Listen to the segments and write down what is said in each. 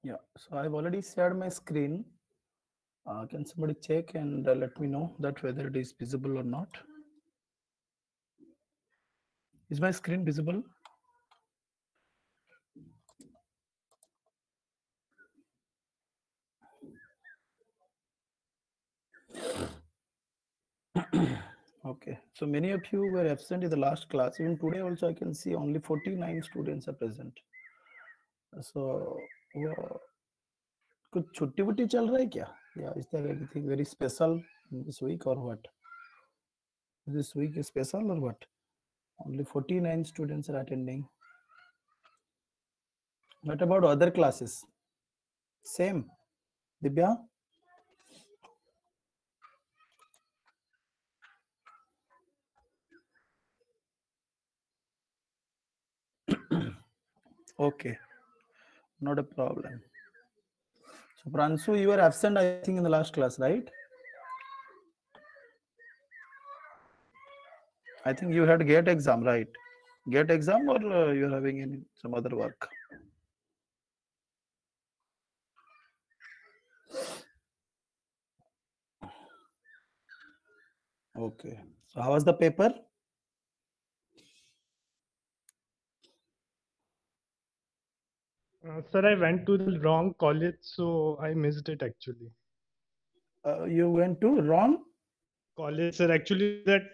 Yeah, so I've already shared my screen. Can somebody check and let me know that whether it is visible or not? Is my screen visible? Okay, so many of you were absent in the last class. Even today also I can see only 49 students are present. So वो कुछ छुट्टी वुट्टी चल रहा है क्या? Yeah, is there anything very special this week or what? This week is special or what? Only 49 students are attending. What about other classes? Same. Divya? Okay, not a problem. So Pransu, you were absent, I think, in the last class, right? I think you had GATE exam, right? GATE exam, or you're having some other work? Okay. So how was the paper? Sir, I went to the wrong college, so I missed it actually. You went to wrong? College, sir. Actually, that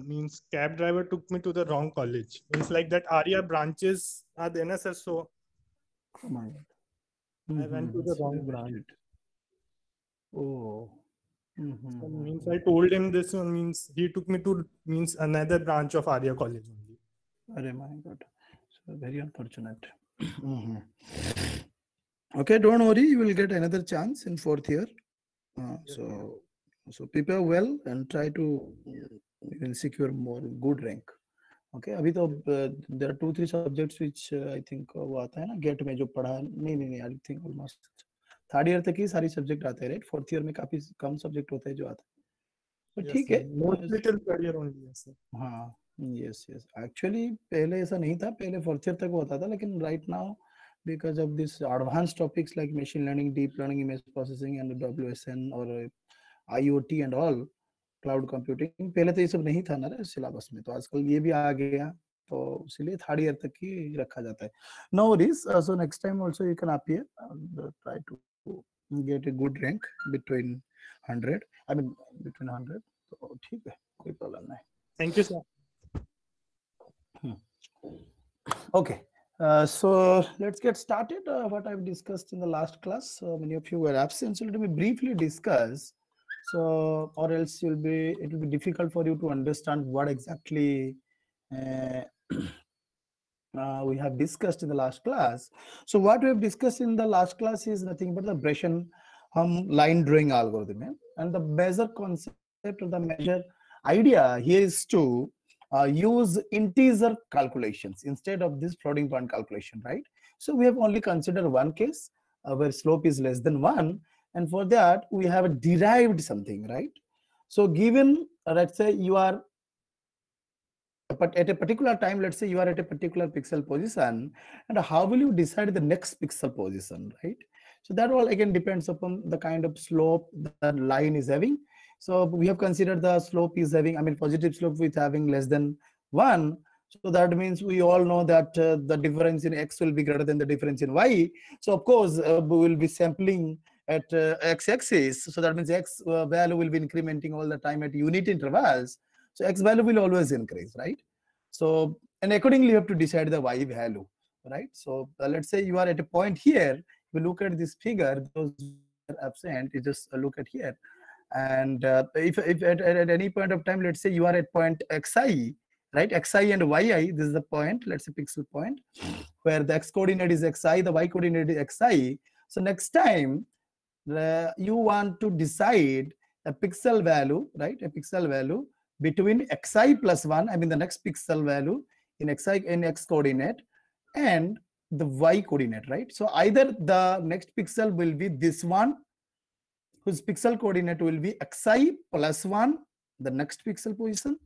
means cab driver took me to the wrong college. Means like that Arya branches are there, na, sir. So Oh my God. I went to the So you wrong missed branch. it. Oh. So means I told him this one means he took me to means another branch of Arya College only. Oh my God. So very unfortunate. Okay, don't worry. You will get another chance in fourth year. Yes. So prepare well and try to you will secure more good rank. Okay अभी तो there are 2-3 subjects which I think वो आता है ना GATE में जो पढ़ा नहीं I think almost third year तक ही सारी सब्जेक्ट आते हैं राइट फोर्थ ईयर में काफी कम सब्जेक्ट होते हैं जो आते हैं तो Yes, ठीक sir. है Mostly till third year only, yes, sir. हाँ यस यस एक्चुअली पहले ऐसा नहीं था पहले फोर्थ ईयर तक होता था लेकिन right now because of this advanced topics like machine learning deep learning image processing and WSN or IoT and all cloud computing पहले तो ये सब नहीं था ना सिलेबस में तो आजकल ये भी आ गया तो इसलिए थर्ड ईयर तक ही रखा जाता है no worries so next time also you can appear try to get a good rank between 100 I mean between 100 तो ठीक है कोई प्रॉब्लम नहीं Thank you, sir. Okay, so let's get started. What I've discussed in the last class, many of you were absent, so let me briefly discuss. So, or else it will be difficult for you to understand what exactly we have discussed in the last class. So, what we have discussed in the last class is nothing but the Brescian line drawing algorithm, and the major concept or the major idea here is to use integer calculations instead of this floating point calculation, right? So we have only considered one case where slope is less than 1, and for that we have derived something, right? So given let's say you are but at a particular time, let's say you are at a particular pixel position, and how will you decide the next pixel position, right? So that all again depends upon the kind of slope the line is having. So we have considered the slope is having, I mean, positive slope with having less than 1. So that means we all know that the difference in x will be greater than the difference in y. So of course, we will be sampling at x-axis. So that means x value will be incrementing all the time at unit intervals. So x value will always increase, right? So, and accordingly, you have to decide the y value, right? So let's say you are at a point here. You look at this figure, those are absent, you just look at here. And if at any point of time, let's say you are at point xi, right? Xi and yi, this is the point, let's say pixel point, where the x coordinate is xi, the y coordinate is xi. So next time, you want to decide a pixel value, right? A pixel value between xi plus 1, I mean the next pixel value in xi in x coordinate and the y coordinate, right? So either the next pixel will be this one, whose pixel coordinate will be xi plus 1, the next pixel position,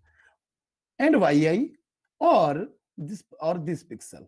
and yi, or this pixel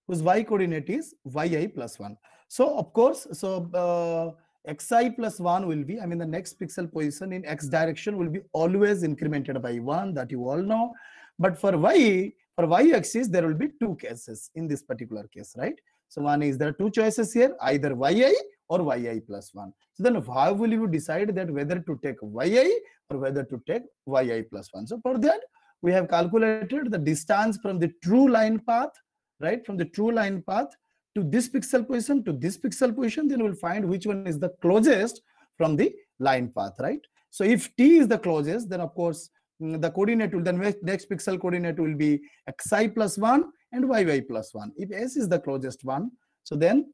whose y coordinate is yi plus 1. So of course, so xi plus 1 will be, I mean, the next pixel position in x direction will be always incremented by 1, that you all know. But for y axis, there will be two cases in this particular case, right? So one is, there are two choices here, either yi or yi plus 1. So then how will you decide that whether to take yi or whether to take yi plus 1? So for that, we have calculated the distance from the true line path, right? From the true line path to this pixel position to this pixel position, then we'll find which one is the closest from the line path, right? So if t is the closest, then of course the coordinate will, then next pixel coordinate will be xi plus 1 and yi plus 1. If s is the closest one, so then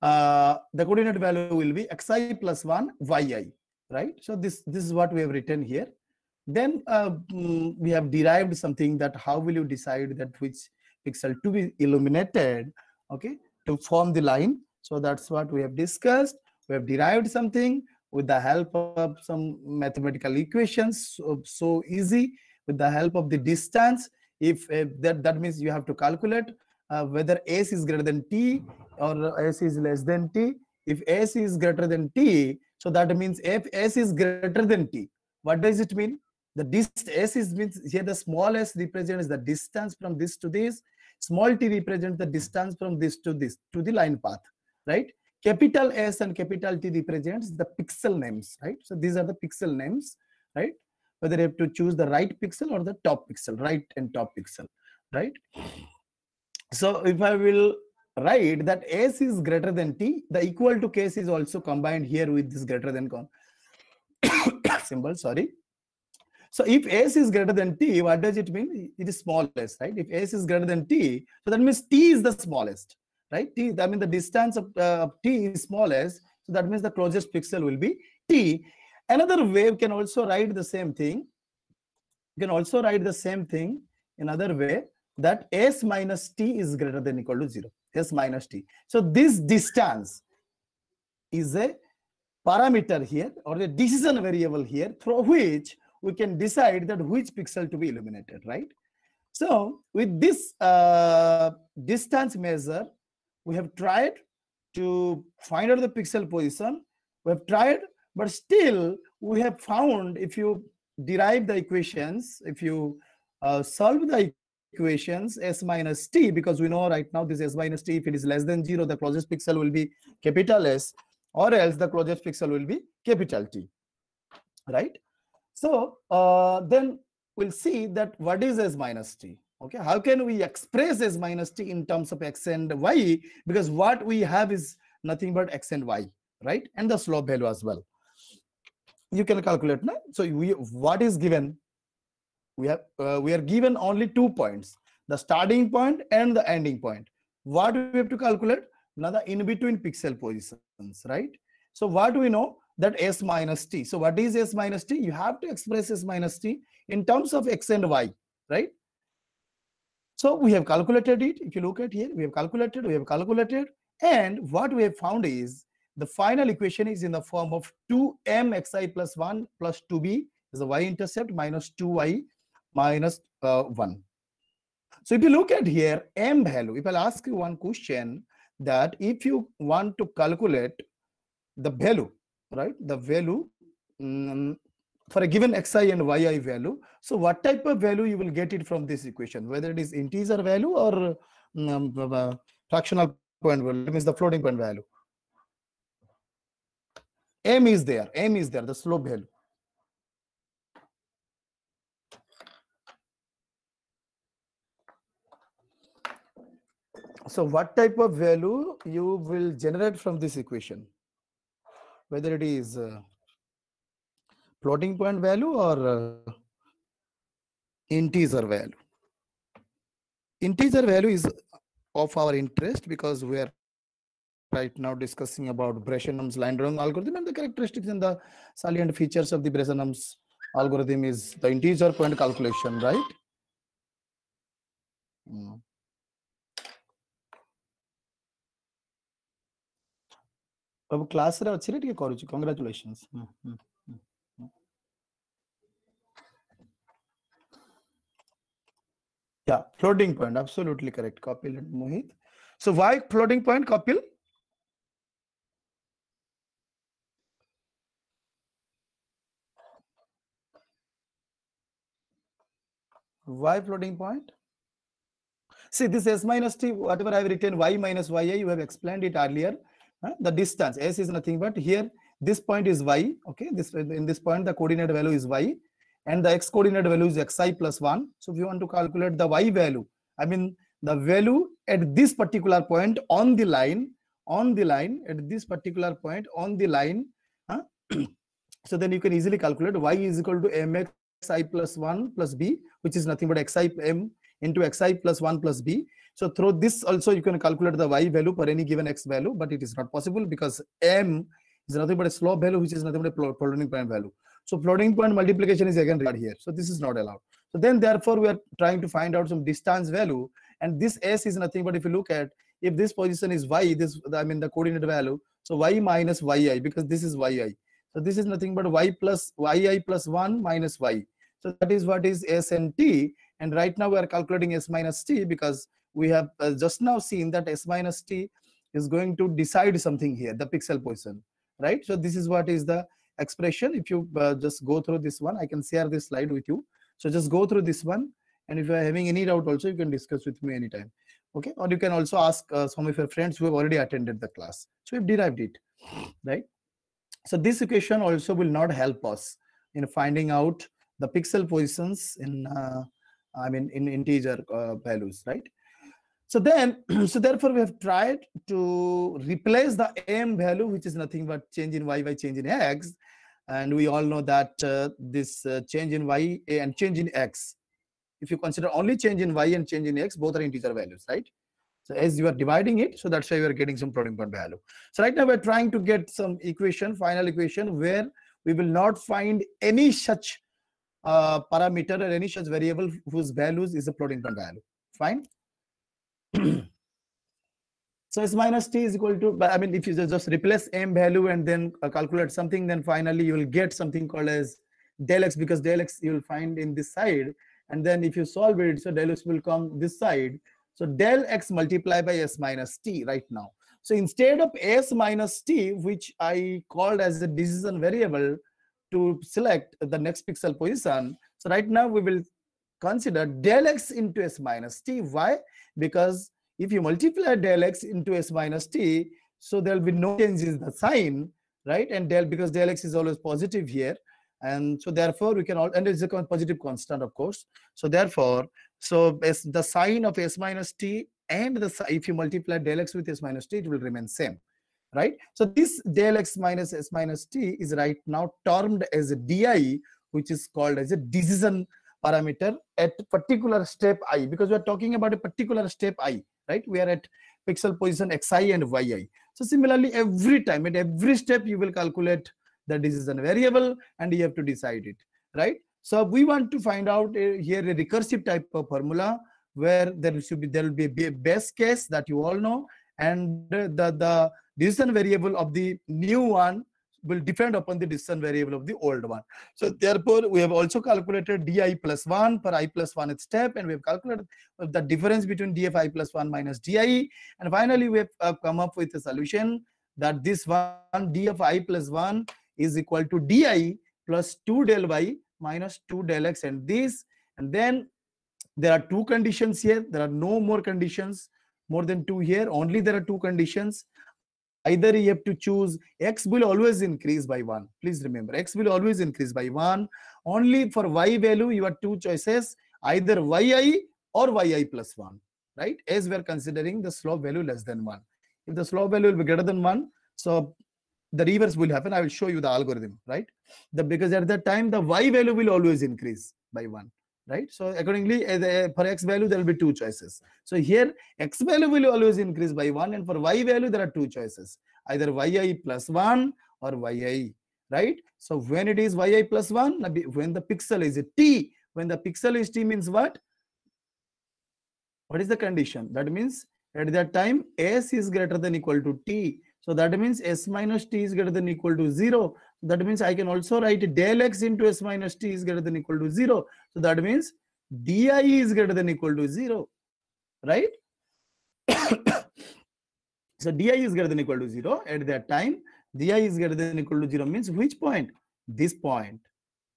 the coordinate value will be xi plus 1 yi, right? So this is what we have written here. Then we have derived something, that how will you decide that which pixel to be illuminated, okay, to form the line. So that's what we have discussed. We have derived something with the help of some mathematical equations, so easy, with the help of the distance. If that means you have to calculate whether s is greater than t or s is less than t. If s is greater than t, so that means if s is greater than t, what does it mean? The s is means here the small s represents the distance from this to this, small t represents the distance from this to the line path, right? Capital S and capital T represents the pixel names, right? So these are the pixel names, right? Whether you have to choose the right pixel or the top pixel, right and top pixel, right? So if I will write that S is greater than T, the equal to case is also combined here with this greater than symbol, sorry. So if s is greater than t, what does it mean? It is smallest, right? If s is greater than t, so that means t is the smallest, right? T, that means the distance of t is smallest, so that means the closest pixel will be t. Another way, we can also write the same thing. You can also write the same thing in another way, that s minus t is greater than equal to 0. S minus t. So this distance is a parameter here, or a decision variable here, through which we can decide that which pixel to be illuminated, right? So with this distance measure, we have tried to find out the pixel position. We have tried, but still we have found, if you derive the equations, if you solve the equations s minus t, because we know right now this s minus t, if it is less than 0, the closest pixel will be capital S, or else the closest pixel will be capital T, right? So then we'll see that what is s minus t. Okay, how can we express s minus t in terms of x and y? Because what we have is nothing but x and y, right? And the slope value as well. You can calculate now. So what is given? We are given only 2 points: the starting point and the ending point. What we have to calculate? Now the in between pixel positions, right? So what we know, that s minus t. So what is s minus t? You have to express s minus t in terms of x and y, right? So we have calculated it. If you look at here, we have calculated, and what we have found is the final equation is in the form of 2m xi plus 1 plus 2b is the y-intercept minus 2y minus 1. So if you look at here, m value, if I'll ask you one question, that if you want to calculate the value, right, the value for a given xi and yi value, so what type of value you will get it from this equation, whether it is integer value or fractional point value, that means the floating point value. M is there, the slope value. So what type of value you will generate from this equation, whether it is floating point value or integer value. Integer value is of our interest because we are right now discussing about Bresenham's line drawing algorithm, and the characteristics and the salient features of the Bresenham's algorithm is the integer point calculation, right? Class रे अच्छी रे टिके करूची, congratulations. Yeah, floating point, absolutely correct, Kapil and Mohit. So why floating point, Kapil? Why floating point? See, this s minus t, whatever I have written, y minus yi, you have explained it earlier. The distance, s is nothing but here, this point is y, okay? In this point, the coordinate value is y, and the x coordinate value is xi plus 1. So if you want to calculate the y value, I mean, the value at this particular point on the line, at this particular point on the line, so then you can easily calculate y is equal to mxi plus 1 plus b, which is nothing but xi m into xi plus 1 plus b. So through this also you can calculate the y value for any given x value, but it is not possible because m is nothing but a slope value, which is nothing but a floating point value. So floating point multiplication is again required here. So this is not allowed. So then therefore we are trying to find out some distance value, and this s is nothing but, if you look at, if this position is y, this, I mean the coordinate value, so y minus yi, because this is yi. So this is nothing but y plus yi plus 1 minus y. So that is what is s and t. And right now we are calculating s minus t because we have just now seen that s minus t is going to decide something here, the pixel position, right? So this is what is the expression. If you just go through this one, I can share this slide with you. So just go through this one, and if you are having any doubt also, you can discuss with me anytime, okay? Or you can also ask some of your friends who have already attended the class. So we've derived it, right? So this equation also will not help us in finding out the pixel positions in I mean in integer values, right? So then, so therefore we have tried to replace the m value, which is nothing but change in y by change in x, and we all know that this change in y and change in x, if you consider only change in y and change in x, both are integer values, right? So as you are dividing it, so that's why you are getting some floating point value. So right now we're trying to get some equation, final equation, where we will not find any such parameter or any such variable whose values is a floating point value. Fine. So s minus t is equal to, I mean, if you just replace m value and then calculate something, then finally you will get something called as del x, because del x you will find in this side, and then if you solve it, so del x will come this side. So del x multiplied by s minus t right now. So instead of s minus t, which I called as a decision variable to select the next pixel position, so right now we will consider del x into s minus t. Why? Because if you multiply del x into s minus t, so there will be no change in the sign, right? And because del x is always positive here, and so therefore we can all, and it's a positive constant, of course. So therefore, so as the sign of s minus t and if you multiply del x with s minus t, it will remain same, right? So this del x minus s minus t is right now termed as a di, which is called as a decision parameter at particular step I, because we are talking about a particular step I, right? We are at pixel position xi and yi. So similarly, every time at every step you will calculate the decision variable and you have to decide it, right? So we want to find out here a recursive type of formula where there will be a base case that you all know, and the decision variable of the new one will depend upon the decision variable of the old one. So therefore, we have also calculated di plus 1 per I plus 1th step, and we have calculated the difference between dfi plus 1 minus di, and finally we have come up with a solution that this one dfi plus 1 is equal to di plus 2 del y minus 2 del x, and this, and then there are two conditions here. There are no more conditions, more than two here. Only there are two conditions. Either you have to choose x will always increase by 1. Please remember, x will always increase by 1. Only for y value, you have two choices, either yi or yi plus 1, right? As we are considering the slope value less than 1. If the slope value will be greater than 1, so the reverse will happen. I will show you the algorithm, right? Because at that time, the y value will always increase by 1. Right? So accordingly, for x value, there will be two choices. So here, x value will always increase by 1, and for y value, there are two choices, either yi plus 1 or yi, right? So when it is yi plus 1, when the pixel is a t, when the pixel is t means what? What is the condition? That means at that time, s is greater than equal to t. So that means s minus t is greater than equal to 0. That means I can also write del x into s minus t is greater than equal to 0. So that means di is greater than equal to 0, right? So di is greater than equal to 0. At that time, di is greater than equal to 0 means which point? This point,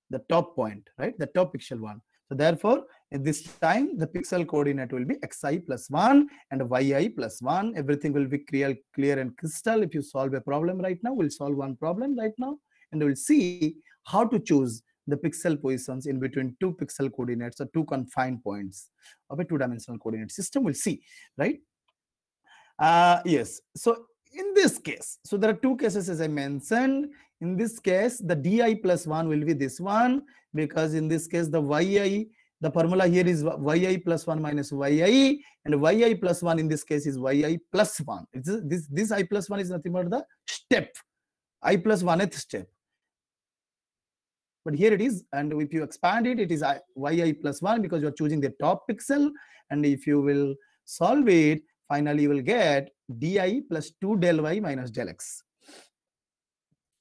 the top point, right? The top pixel one. So therefore, at this time, the pixel coordinate will be xi plus 1 and yi plus 1. Everything will be clear and crystal. If you solve a problem right now, we'll solve one problem right now, and we'll see how to choose the pixel positions in between two pixel coordinates or two confined points of a two-dimensional coordinate system. We'll see, right? Yes. So in this case, so there are two cases as I mentioned. In this case, the di plus 1 will be this one, because in this case, the yi, the formula here is yi plus 1 minus yi, and yi plus 1 in this case is yi plus 1. This I plus 1 is nothing but the step, I plus 1th step. But here it is, and if you expand it, it is yi plus 1 because you are choosing the top pixel. And if you will solve it, finally you will get di plus 2 del y minus del x,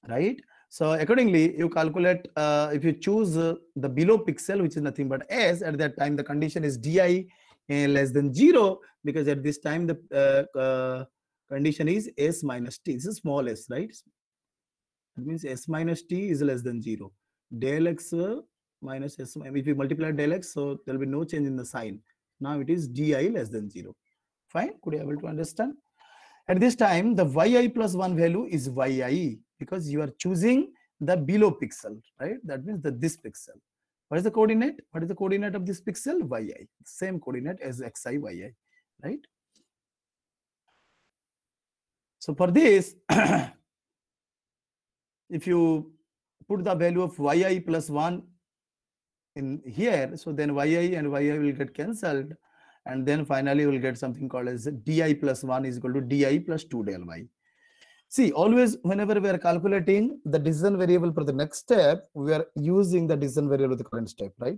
right? So accordingly, you calculate, if you choose the below pixel, which is nothing but s, at that time the condition is di less than 0, because at this time the condition is s minus t. This is small s, right? It means s minus t is less than 0. Del x minus s, if you multiply del x, so there will be no change in the sign. Now it is di less than 0. Fine, could you able to understand? At this time, the yi plus 1 value is yi, because you are choosing the below pixel, right? That means this pixel. What is the coordinate? What is the coordinate of this pixel? Yi, same coordinate as xi, yi, right? So for this, if you put the value of yi plus 1 in here, so then yi and yi will get cancelled, and then finally we'll get something called as di plus 1 is equal to di plus 2 del y. See, always whenever we are calculating the decision variable for the next step, we are using the decision variable of the current step, right?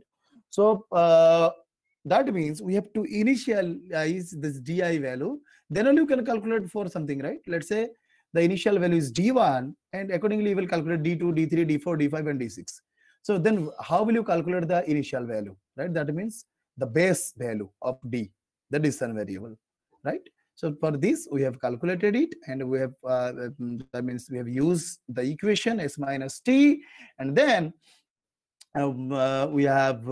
So that means we have to initialize this di value, then only you can calculate for something, right? Let's say the initial value is d1, and accordingly you will calculate d2, d3, d4, d5, and d6. So then how will you calculate the initial value, right? That means the base value of d, the decision variable, right? So for this, we have calculated it, and we have that means we have used the equation s minus t, and then we have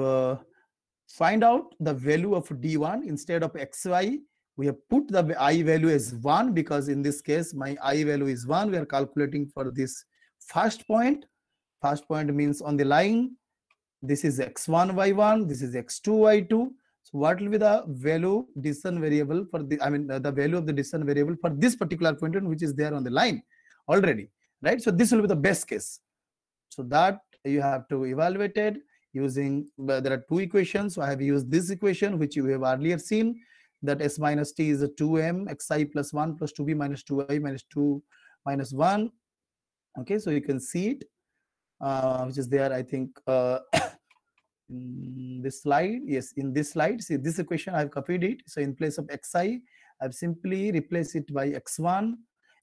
find out the value of d1 instead of xy. We have put the I value as 1, because in this case my I value is 1. We are calculating for this first point. First point means on the line, this is x1 y1, this is x2 y2. So what will be the value decision variable for the, the value of the decision variable for this particular point which is there on the line already, right? So this will be the best case. So that you have to evaluate it using, there are two equations. So I have used this equation which you have earlier seen, that s minus t is a 2m xi plus 1 plus 2b minus 2i minus 2 minus 1. Okay, so you can see it, which is there, I think, in this slide. Yes, in this slide, see this equation, I've copied it. So in place of xi, I've simply replaced it by x1,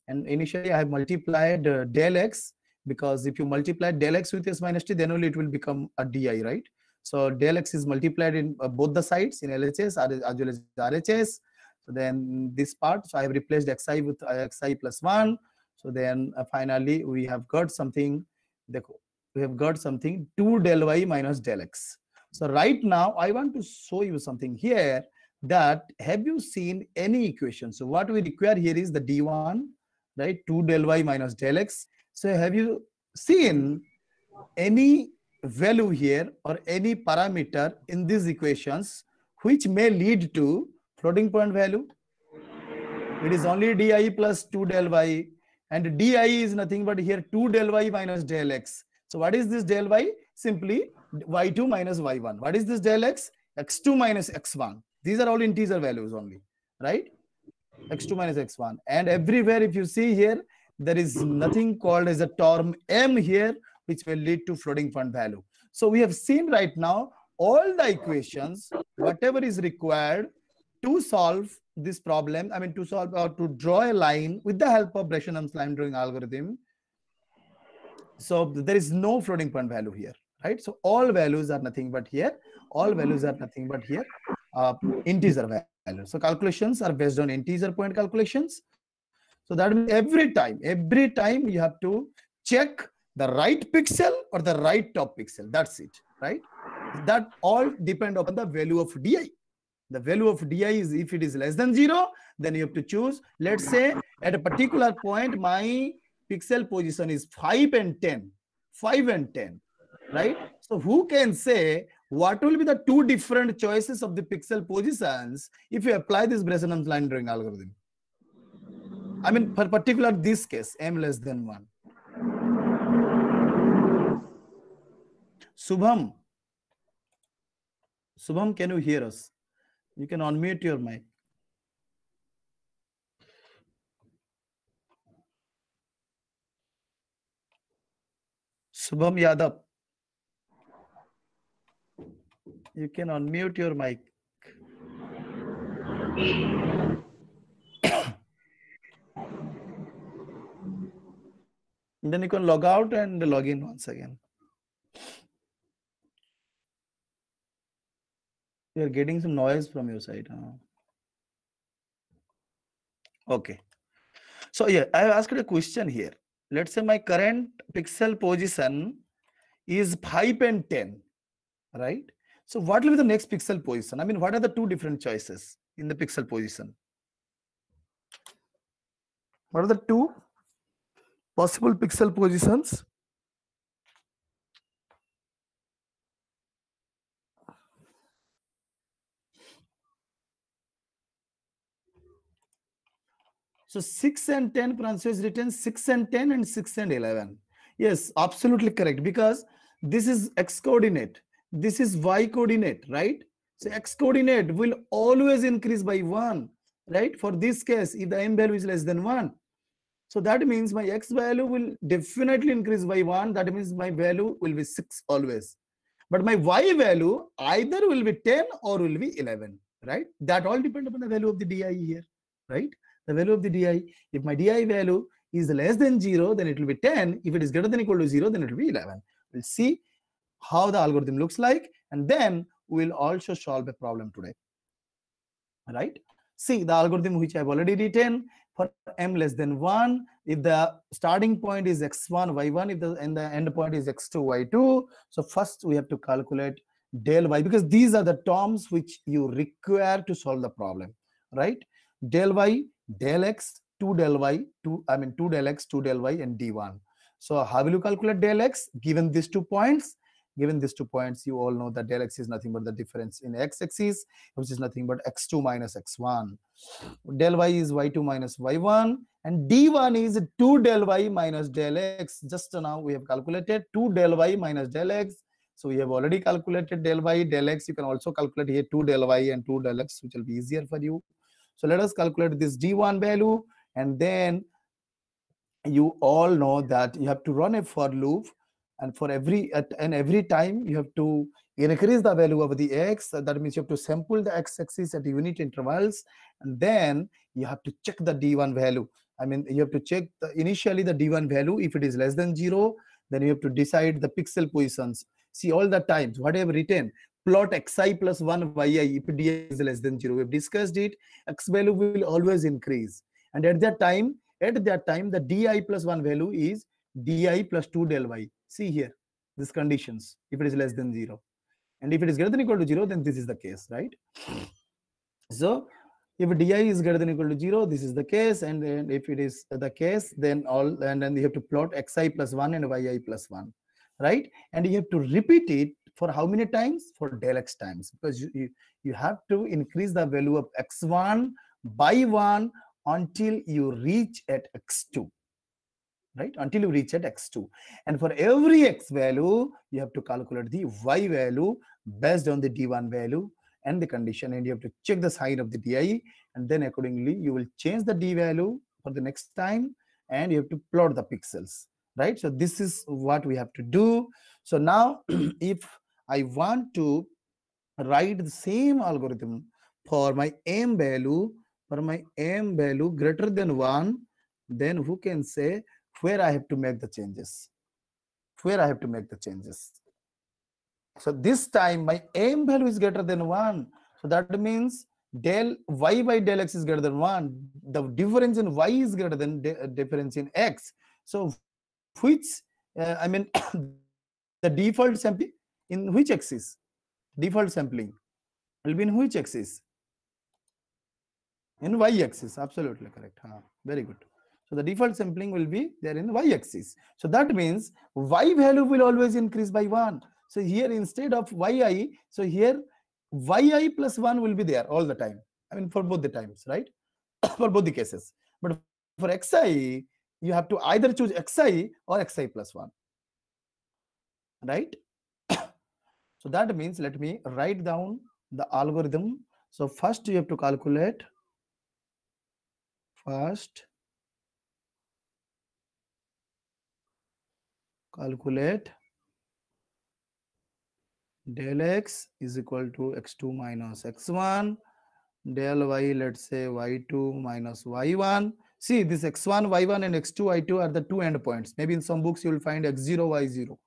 and initially I have multiplied del x, because if you multiply del x with s minus t, then only it will become a di, right? So del x is multiplied in both the sides, in LHS as well as RHS. So then this part, so I have replaced xi with xi plus 1. So then finally we have got something, we have got something 2 del y minus del x. So right now I want to show you something here, that have you seen any equation? So what we require here is the d1, right? 2 del y minus del x. So have you seen any value here or any parameter in these equations which may lead to floating point value? It is only di plus 2 del y, and di is nothing but here 2 del y minus del x. So what is this del y? Simply y2 minus y1. What is this del x? x2 minus x1. These are all integer values only, right? x2 minus x1. And everywhere if you see here, there is nothing called as a term m here, which will lead to floating point value. So we have seen right now all the equations, whatever is required to solve this problem, to solve or to draw a line with the help of Breschel line drawing algorithm. So there is no floating point value here, right? So all values are nothing but here. All values are nothing but here, integer values. So calculations are based on integer point calculations. So that means every time you have to check the right pixel or the right top pixel. That's it, right? That all depend upon the value of di. The value of di is, if it is less than 0, then you have to choose. Let's say at a particular point my pixel position is 5 and 10, 5 and 10, right? So who can say what will be the two different choices of the pixel positions if you apply this Bresenham's line drawing algorithm? I mean, for particular this case, m less than 1. Subham, can you hear us? You can unmute your mic. Subham Yadav, you can unmute your mic. Then you can log out and log in once again. You are getting some noise from your side. Huh? Okay. So yeah, I have asked a question here. Let's say my current pixel position is 5 and 10, right? So what will be the next pixel position? I mean, what are the two different choices in the pixel position? What are the two possible pixel positions? So 6 and 10, Francois is written 6 and 10 and 6 and 11. Yes, absolutely correct, because this is x coordinate, this is y coordinate, right? So x coordinate will always increase by 1, right? For this case, if the m value is less than 1. So that means my x value will definitely increase by 1. That means my value will be 6 always. But my y value either will be 10 or will be 11, right? That all depends upon the value of the di here, right? The value of the di. If my di value is less than 0, then it will be 10. If it is greater than or equal to 0, then it will be 11. We'll see how the algorithm looks like, and then we'll also solve a problem today, right? See the algorithm which I've already written. For m less than 1, if the starting point is x1, y1, if the end point is x2, y2. So first we have to calculate del y, because these are the terms which you require to solve the problem, right? Del y, del x, 2 del y, 2 del x, 2 del y, and d1. So how will you calculate del x given these 2 points? Given these 2 points, you all know that del x is nothing but the difference in x-axis, which is nothing but x2 minus x1. Del y is y2 minus y1, and d1 is 2 del y minus del x. Just now we have calculated 2 del y minus del x. So we have already calculated del y, del x. You can also calculate here 2 del y and 2 del x, which will be easier for you. So let us calculate this d1 value, and then you all know that you have to run a for loop, and for every time you have to increase the value of the x. That means you have to sample the x-axis at unit intervals, and then you have to check the d1 value. I mean, you have to check initially the d1 value. If it is less than 0, then you have to decide the pixel positions. See, all the times what I have written, plot xi plus 1 yi if di is less than 0. We have discussed it. X value will always increase, and at that time the di plus 1 value is di plus 2 del y. See here, these conditions, if it is less than 0. And if it is greater than or equal to 0, then this is the case, right? So if di is greater than or equal to 0, this is the case. And then if it is the case, then then you have to plot xi plus 1 and yi plus 1, right? And you have to repeat it for how many times? For del x times, because you have to increase the value of x1 by 1 until you reach at x2, right? Until you reach at x2. And for every x value, you have to calculate the y value based on the d1 value and the condition, and you have to check the sign of the di, and then accordingly you will change the d value for the next time, and you have to plot the pixels, right? So this is what we have to do. So now if I want to write the same algorithm for my m value greater than 1, then who can say where I have to make the changes? So this time my m value is greater than 1. So that means del y by del x is greater than 1. The difference in y is greater than difference in x. So which I mean, the default sampling in which axis? Default sampling will be in which axis? In y-axis. Absolutely correct. Very good. So the default sampling will be there in y-axis. So that means y value will always increase by 1. So here instead of yi, so here yi plus 1 will be there all the time. I mean for both the times, right? For both the cases. But for xi, you have to either choose xi or xi plus 1. Right? So that means let me write down the algorithm. So first you have to calculate del x is equal to x2 minus x1, del y, let's say y2 minus y1. See, this x1, y1 and x2, y2 are the two endpoints. Maybe in some books you will find x0, y0,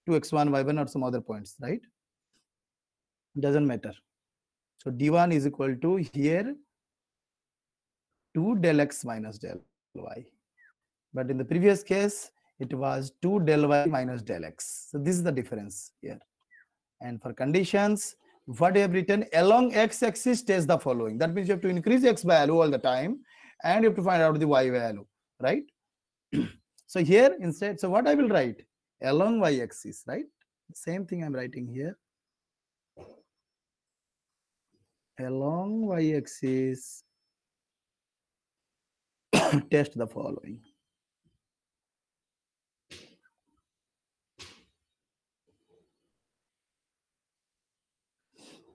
2x1, y1 or some other points, right? Doesn't matter. So d1 is equal to here 2 del x minus del y. But in the previous case, it was 2 del y minus del x. So this is the difference here. And for conditions, what I have written along x-axis test the following. That means you have to increase x value all the time and you have to find out the y value, right? So here instead, so what I will write? Along y-axis, right? Same thing I'm writing here. Along y-axis, test the following.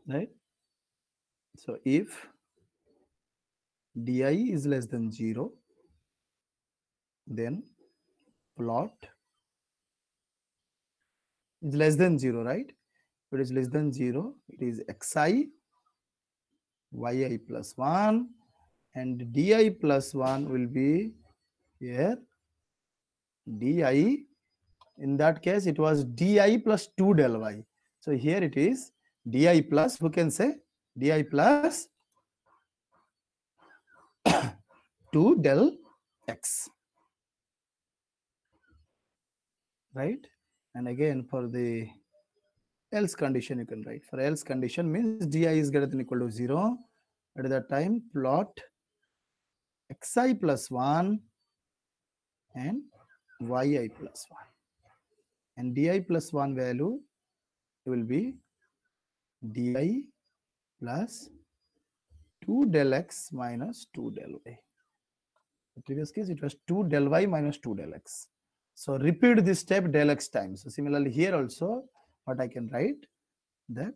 Right? So if di is less than 0, then plot is less than 0, right? If it is less than 0, it is xi yi plus 1 and di plus 1 will be here di. In that case, it was di plus 2 del y. So here it is di plus, who can say? Di plus 2 del x. Right? And again, for the else condition, you can write. For else condition means di is greater than equal to 0. At that time, plot xi plus 1 and yi plus 1. And di plus 1 value will be di plus 2 del x minus 2 del y. In the previous case, it was 2 del y minus 2 del x. So repeat this step del x times. So similarly here also, what I can write that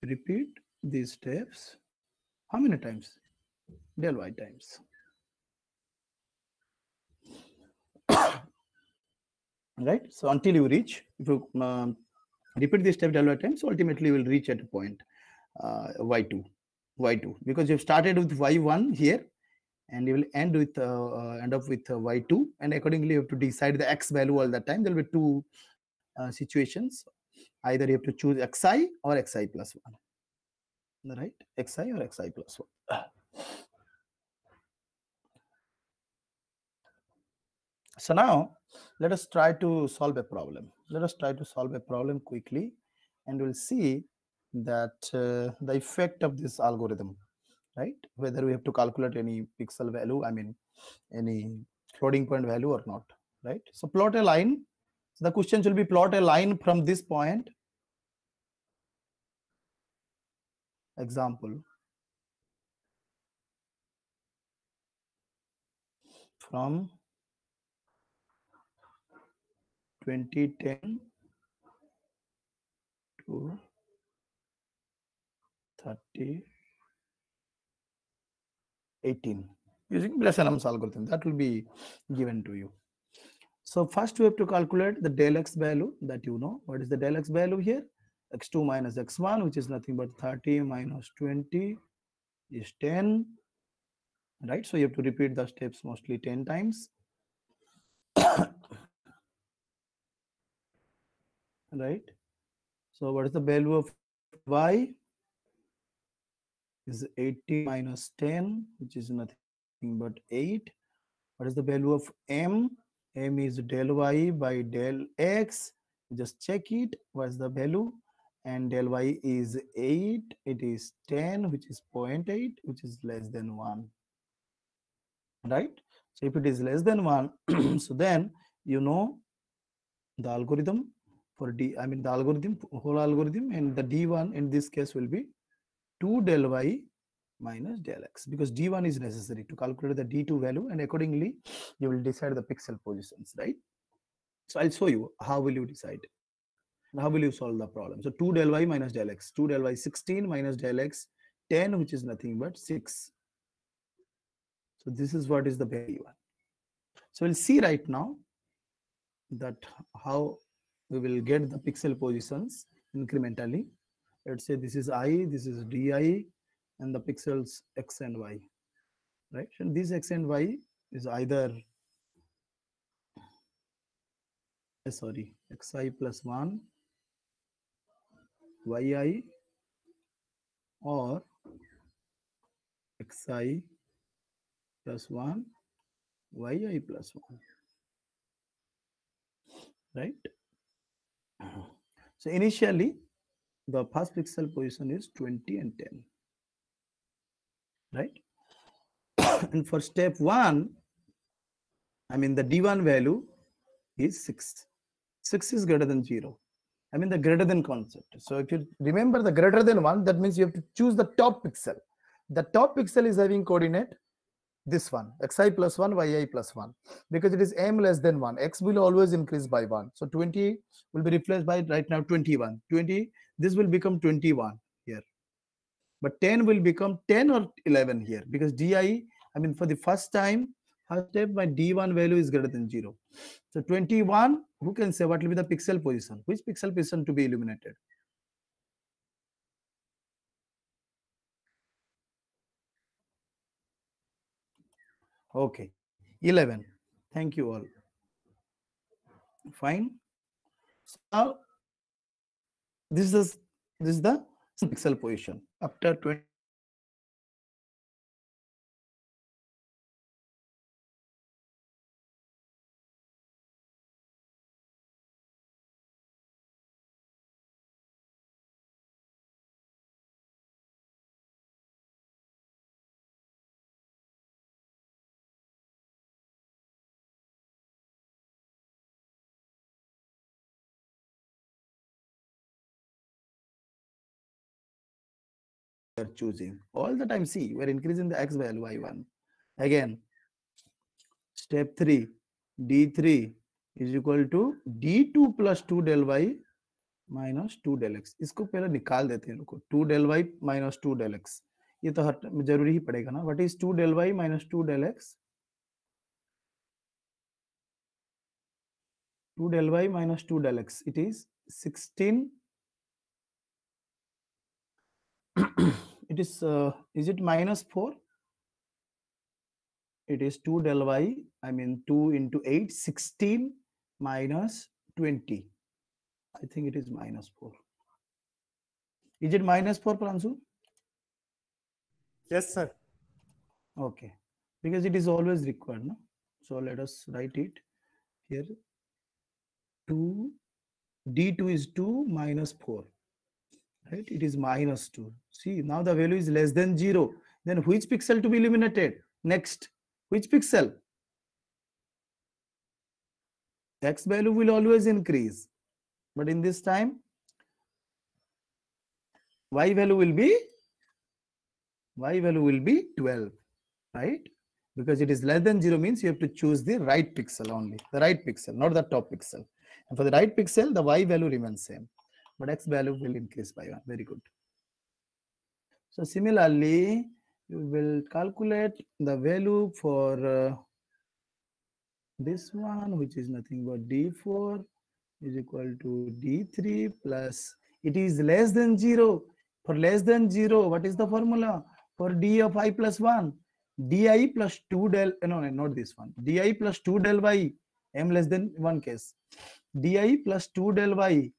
repeat these steps how many times? Del y times. Right? So until you reach, if you repeat this step del y times, so ultimately you will reach at a point y2, because you've started with y1 here and you will end with end up with y2, and accordingly you have to decide the x value all the time. There will be two situations. Either you have to choose xi or xi plus 1, right? Xi or xi plus 1. So now let us try to solve a problem. Let us try to solve a problem quickly, and we'll see that the effect of this algorithm, right? Whether we have to calculate any pixel value, I mean any floating point value or not, right? So plot a line. So the question will be plot a line from this point. Example, from 2010 to 3018 using Blessenham's algorithm. That will be given to you. So first we have to calculate the del x value that you know. What is the del x value here? X2 minus x1, which is nothing but 30 minus 20 is 10. Right? So you have to repeat the steps mostly 10 times. Right? So what is the value of y? Is 80 minus 10, which is nothing but 8. What is the value of m? M is del y by del x. Just check it. What is the value? And del y is 8. It is 10, which is 0.8, which is less than 1. Right? So if it is less than 1, so then you know the algorithm for D, I mean the algorithm, whole algorithm, and the D1 in this case will be 2 del y minus del x, because D1 is necessary to calculate the D2 value, and accordingly you will decide the pixel positions, right? So I'll show you how will you decide and how will you solve the problem. So 2 del y minus del x, 2 del y 16 minus del x 10, which is nothing but 6. So this is what is the value. So we'll see right now that how we will get the pixel positions incrementally. Let's say this is I, this is di, and the pixels x and y, right? And this x and y is either xi plus 1, yi, or xi plus 1, yi plus 1, right? So initially the first pixel position is 20 and 10, right? And for step 1, I mean the d1 value is 6. 6 is greater than 0. I mean the greater than concept. So if you remember the greater than 1, that means you have to choose the top pixel. The top pixel is having coordinate this one, xi plus 1, yi plus 1. Because it is m less than 1, x will always increase by 1. So 20 will be replaced by right now 21. 20, this will become 21 here. But 10 will become 10 or 11 here, because di, I mean for the first time, first step, my d1 value is greater than 0. So 21, who can say what will be the pixel position? Which pixel position to be illuminated? Okay, 11. Thank you all. Fine. So now this is the pixel position after 20. We are choosing all the time. See, we're increasing the x value y1. Again, step 3, d3 is equal to d2 plus 2 del y minus 2 del x. इसको पहले निकाल देते हैं लोग, 2 del y minus 2 del x. ये तो जरूरी ही पड़ेगा ना. What is 2 del y minus 2 del x? 2 del y minus 2 del x. It is 16. It is it minus 4? It is 2 del y, I mean 2 into 8, 16 minus 20. I think it is minus 4. Is it minus 4, Pransu? Yes, sir. Okay, because it is always required, no? So let us write it here. 2, d2 is 2 minus 4, right? It is minus 2. See, now the value is less than 0. Then which pixel to be eliminated? Next, which pixel? X value will always increase, but in this time, y value will be 12, right? Because it is less than 0 means you have to choose the right pixel only, the right pixel, not the top pixel. And for the right pixel, the y value remains same, but x value will increase by 1. Very good. So similarly, you will calculate the value for this one, which is nothing but d4 is equal to d3 plus, it is less than 0. For less than 0, what is the formula? For d of I plus 1, di plus 2 del, no, not this one, di plus 2 del y, m less than 1 case, di plus 2 del y.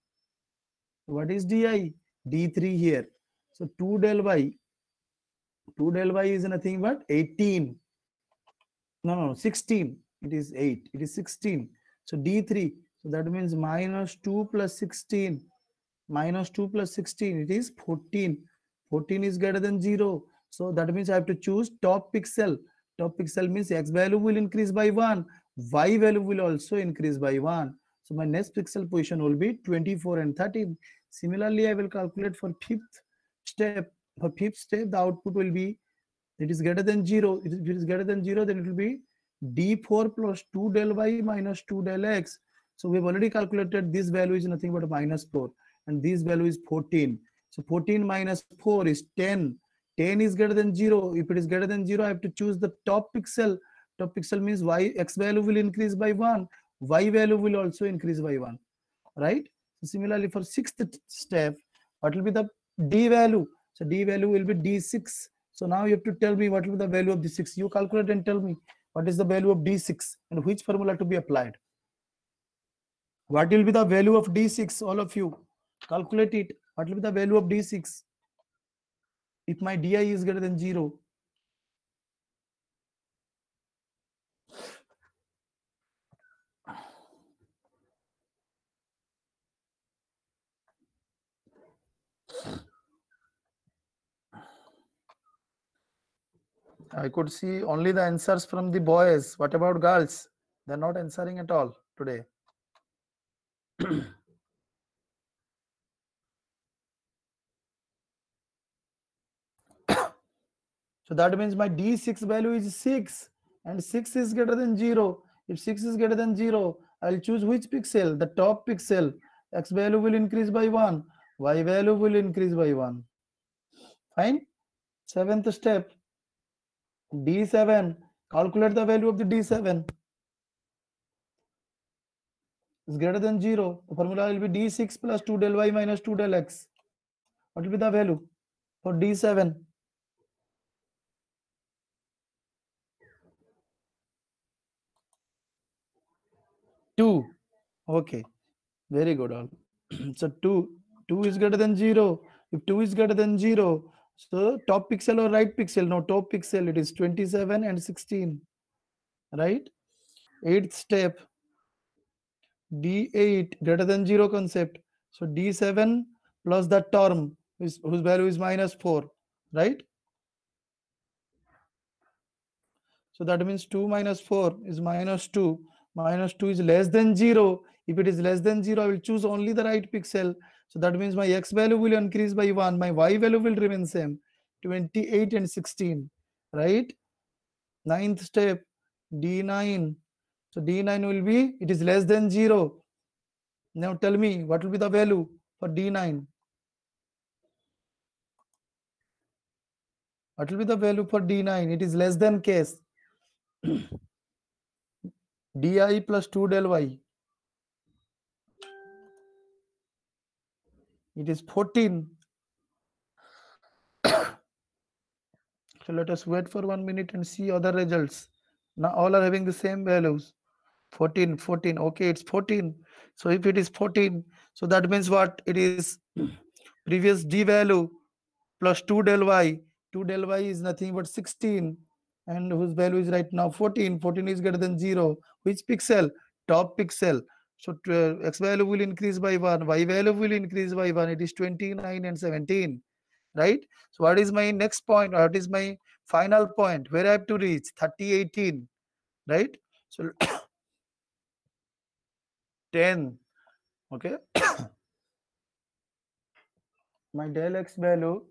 What is di? d3 here. So 2 del y is nothing but 18. No, 16. It is 8. It is 16. So D3. So that means minus 2 plus 16. Minus 2 plus 16. It is 14. 14 is greater than 0. So that means I have to choose top pixel. Top pixel means x value will increase by 1. Y value will also increase by 1. So my next pixel position will be 24 and 13. Similarly, I will calculate for fifth step. For fifth step, the output will be, it is greater than 0. If it is greater than 0, then it will be d4 plus 2 del y minus 2 del x. So we have already calculated this value is nothing but minus 4, and this value is 14. So 14 minus 4 is 10. 10 is greater than 0. If it is greater than 0, I have to choose the top pixel. Top pixel means y, x value will increase by 1. Y value will also increase by 1. Right? So similarly, for sixth step, what will be the d value? So d value will be d6. So now you have to tell me what will be the value of d6. You calculate and tell me what is the value of d6 and which formula to be applied. What will be the value of d6? All of you calculate it. What will be the value of d6 if my di is greater than 0? I could see only the answers from the boys. What about girls? They're not answering at all today. So that means my d6 value is 6 and 6 is greater than 0. If 6 is greater than 0, I'll choose which pixel? The top pixel. X value will increase by 1. Y value will increase by 1. Fine. Seventh step. D7. Calculate the value of the D7. Is greater than 0. The formula will be D6 plus 2 del Y minus 2 del X. What will be the value for D7? 2. Okay. Very good. All. So 2 is greater than 0. If 2 is greater than 0, so top pixel or right pixel? No, top pixel. It is 27 and 16. Right? Eighth step. D8 greater than 0 concept. So D7 plus that term whose value is minus 4. Right? So that means 2 minus 4 is minus 2. Minus 2 is less than 0. If it is less than 0, I will choose only the right pixel. So that means my x value will increase by 1. My y value will remain same. 28 and 16. Right? Ninth step. D9. So D9 will be, it is less than 0. Now tell me, what will be the value for D9? What will be the value for D9? It is less than case. Di plus 2 del y. It is 14. So let us wait for 1 minute and see other results. Now all are having the same values. 14, 14. Okay, it's 14. So if it is 14, so that means what? It is previous d value plus 2 del y. 2 del y is nothing but 16. And whose value is right now 14. 14 is greater than 0. Which pixel? Top pixel. So x value will increase by 1. Y value will increase by 1. It is 29 and 17. Right? So what is my next point? What is my final point? Where I have to reach? 30, 18. Right? So 10. Okay. My del x value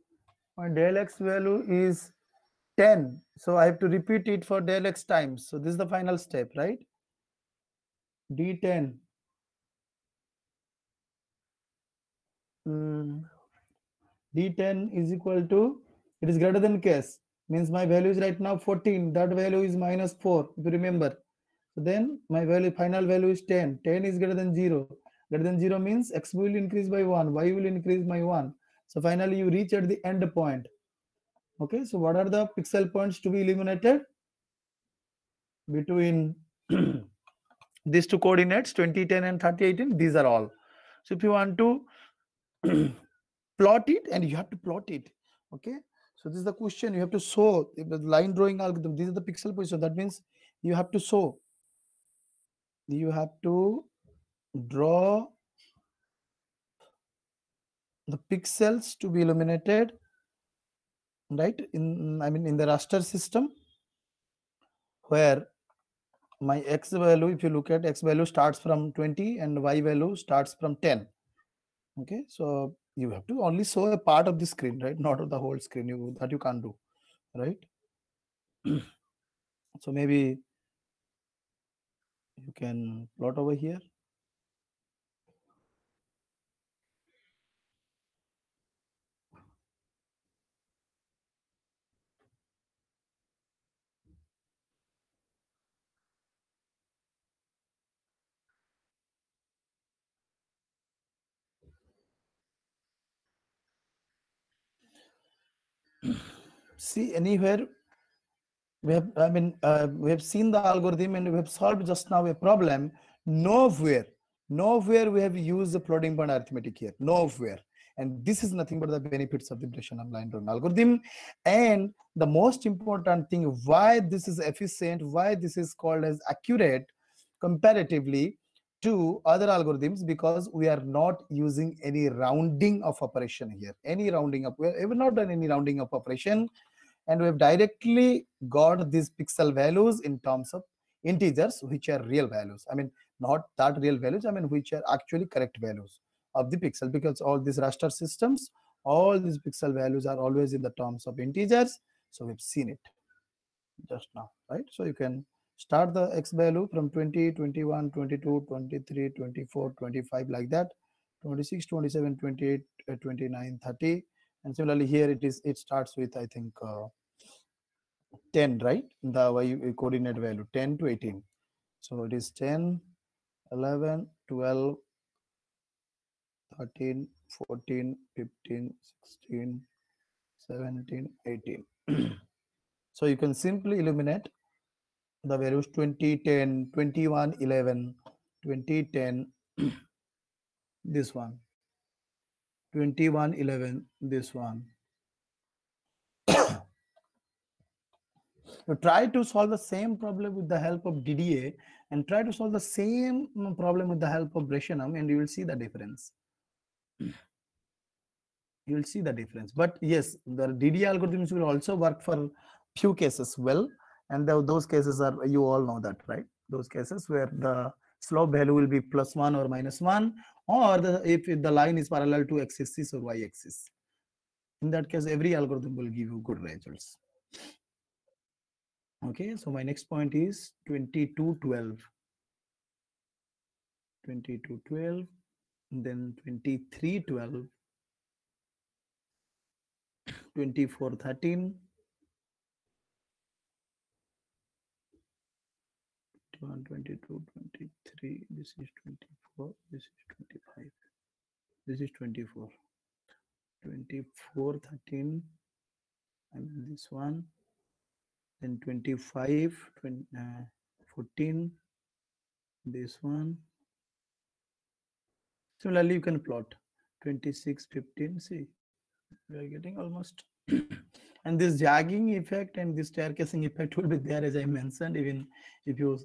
is 10. So I have to repeat it for del x times. So this is the final step, right? D10. D10 is equal to, it is greater than case, means my value is right now 14. That value is minus 4, if you remember. So then my value, final value is 10. 10 is greater than 0. Greater than 0 means x will increase by 1, y will increase by 1. So finally you reach at the end point. Okay, so what are the pixel points to be eliminated? Between these two coordinates, 2010 and 3018, these are all. So if you want to plot it, and you have to plot it. Okay, so this is the question. You have to show the line drawing algorithm. These are the pixel points. So that means you have to show, you have to draw the pixels to be illuminated, right? In in the raster system, where my x value, if you look at x value starts from 20 and y value starts from 10. Okay, so you have to only show a part of the screen, right? Not the whole screen. That you can't do, right? So maybe you can plot over here. See, anywhere we have, we have seen the algorithm and we have solved just now a problem. Nowhere we have used the floating point arithmetic here. Nowhere. And this is nothing but the benefits of the Brescian line drawing algorithm. And the most important thing, why this is efficient, why this is called as accurate comparatively to other algorithms, because we are not using any rounding of operation here. Any rounding up, we have not done any rounding of operation, and we have directly got these pixel values in terms of integers, which are real values. Not that real values, which are actually correct values of the pixel, because all these raster systems, all these pixel values are always in the terms of integers. So we've seen it just now, right? So you can start the x value from 20, 21, 22, 23, 24, 25, like that, 26, 27, 28, 29, 30. And similarly here it starts with, I think, 10, right? The y coordinate value 10 to 18. So it is 10, 11, 12, 13, 14, 15, 16, 17, 18. So you can simply illuminate the values 20, 10, 21, 11, 20, 10, this one, 21, 11, this one. You try to solve the same problem with the help of DDA and try to solve the same problem with the help of Brescian, and you will see the difference. You will see the difference. But yes, the DDA algorithms will also work for few cases well, and those cases are, you all know that, right? Those cases where the slope value will be +1 or -1, or if the line is parallel to x-axis or y-axis. In that case, every algorithm will give you good results. Okay, so my next point is 2212. 2212, then 2312, 2413, 21, 22, 23, this is 24, this is 25, this is 24, 24, 13, and this one, then 25, 20, 14, this one. Similarly, you can plot 26, 15, see, we are getting almost. And this jagging effect and this staircasing effect will be there, as I mentioned. Even if you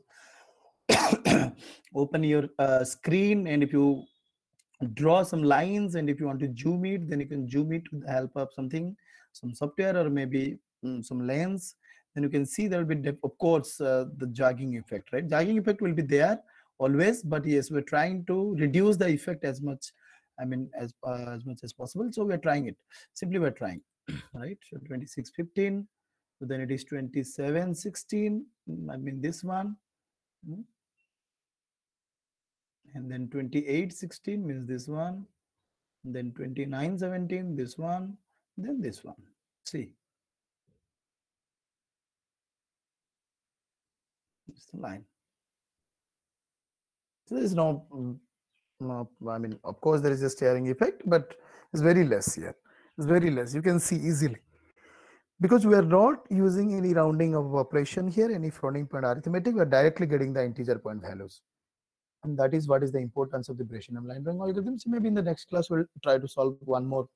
open your screen and if you draw some lines, and if you want to zoom it, then you can zoom it with the help of something, some software, or maybe some lens. Then you can see there will be, of course, the jagging effect, right? Jagging effect will be there always, but yes, we're trying to reduce the effect as much, as much as possible. So we're trying it. Simply we're trying, right? So 2615, so then it is 2716, this one, and then 2816 means this one, then 2917, this one, then this one. See, it's the line. So there is no, of course there is a steering effect, but it's very less here. It's very less. You can see easily, because we are not using any rounding of operation here, any floating point arithmetic. We are directly getting the integer point values. And that is what is the importance of the Brescian line drawing algorithm. So maybe in the next class, we'll try to solve one more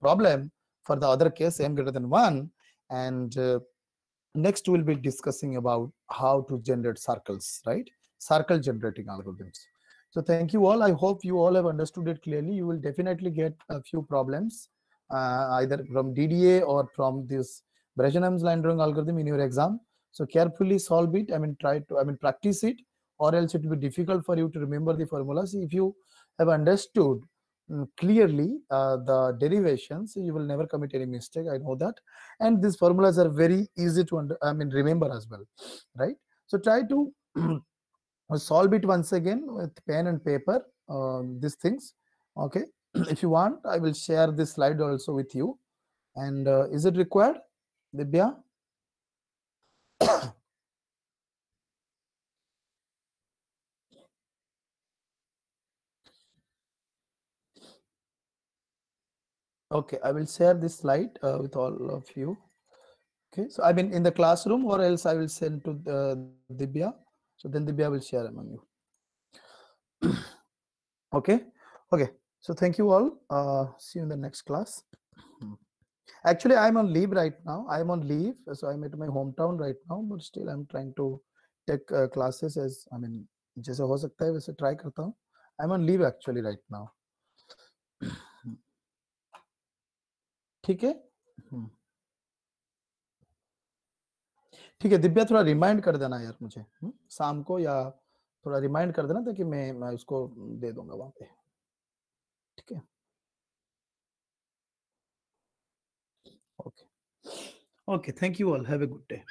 problem for the other case, m greater than 1. And next we'll be discussing about how to generate circles, right? Circle generating algorithms. So thank you all. I hope you all have understood it clearly. You will definitely get a few problems either from DDA or from this Bresenham's line drawing algorithm in your exam. So carefully solve it. Practice it, or else it will be difficult for you to remember the formulas. If you have understood clearly the derivations, you will never commit any mistake. I know that. And these formulas are very easy to remember as well, right? So try to solve it once again with pen and paper, these things. Okay. If you want, I will share this slide also with you. And is it required, Dibya? Okay, I will share this slide with all of you. Okay, so I mean in the classroom, or else I will send to Dibya. So then Dibya will share among you. Okay. Okay, so thank you all. See you in the next class. Actually, I'm on leave right now. I'm on leave, so I'm at my hometown right now, but still I'm trying to take classes as, I mean, जैसे हो सकता है वैसे try करता हूँ. I'm on leave actually right now. ठीक है? ठीक है, दिव्या थोड़ा रिमाइंड कर देना यार मुझे शाम को, या थोड़ा रिमाइंड कर देना ताकि मैं उसको दे दूंगा वहां पे. ठीक है? Okay. Okay, thank you all. Have a good day.